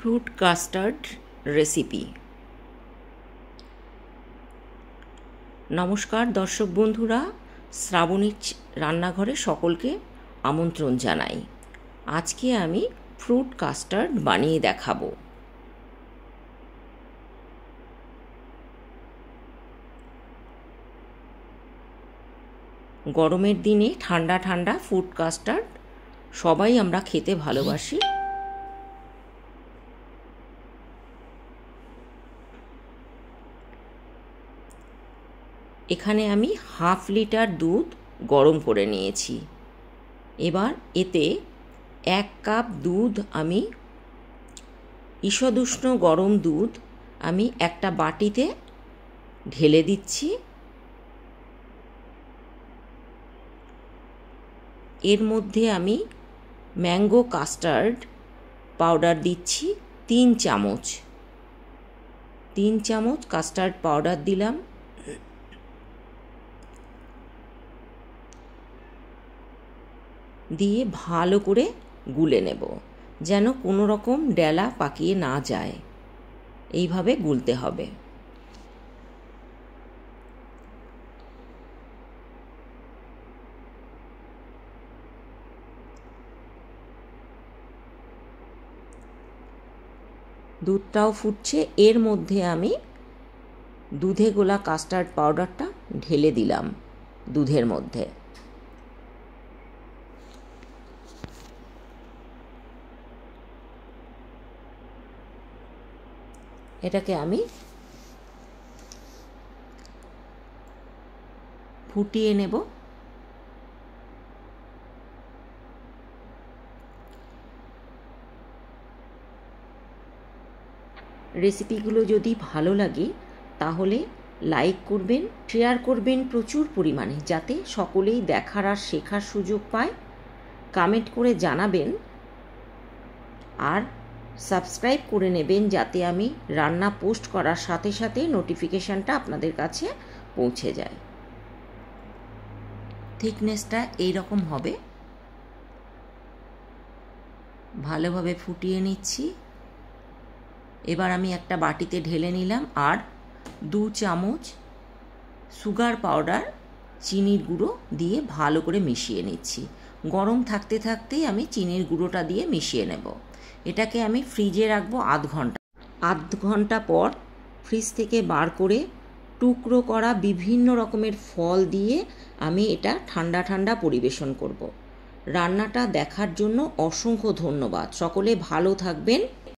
Fruit custard recipe. নমস্কার দর্শক বন্ধুরা, শ্রাবণীর রান্নাঘরে সকলকে আমন্ত্রণ জানাই। আজকে আমি ফ্রুট কাস্টার্ড বানিয়ে দেখাবো। গরমের দিনে ঠান্ডা ঠান্ডা ফ্রুট কাস্টার্ড সবাই আমরা খেতে ভালোবাসি। এখানে আমি হাফ লিটার দুধ গরম করে নিয়েছি। এবার এতে 1 কাপ দুধ আমি ঈষদুষ্ণ গরম দুধ আমি একটা বাটিতে ঢেলে দিচ্ছি। এর মধ্যে আমি ম্যাঙ্গো কাস্টার্ড পাউডার দিচ্ছি 3 চামচ। 3 চামচ কাস্টার্ড পাউডার দিলাম। দিয়ে ভালো করে গুলে নেব, যেন কোনো রকম ডেলা পাকিয়ে না যায়। এইভাবে গুলতে হবে। দুধটাও ফুটছে, এর মধ্যে আমি দুধে গোলা কাস্টার্ড পাউডারটা ঢেলে দিলাম দুধের মধ্যে। এটাকে আমি ফুটিয়ে নেব। রেসিপিগুলো যদি ভালো লাগে তাহলে লাইক করবেন, শেয়ার করবেন প্রচুর পরিমাণে, যাতে সকলেই দেখার আর শেখার সুযোগ পায়। কমেন্ট করে জানাবেন আর সাবস্ক্রাইব করে নেবেন, যাতে আমি রান্না পোস্ট করার সাথে সাথে নোটিফিকেশানটা আপনাদের কাছে পৌঁছে যায়। থিকনেসটা এইরকম হবে। ভালোভাবে ফুটিয়ে নিচ্ছি। এবার আমি একটা বাটিতে ঢেলে নিলাম আর 2 চামচ সুগার পাউডার চিনির গুঁড়ো দিয়ে ভালো করে মিশিয়ে নিচ্ছি। গরম থাকতে থাকতেই আমি চিনির গুঁড়োটা দিয়ে মিশিয়ে নেব। এটাকে আমি ফ্রিজে রাখবো আধ ঘন্টা পর ফ্রিজ থেকে বার করে টুকরো করা বিভিন্ন রকমের ফল দিয়ে আমি এটা ঠান্ডা ঠান্ডা পরিবেশন করব। রান্নাটা দেখার জন্য অসংখ্য ধন্যবাদ। সকলে ভালো থাকবেন।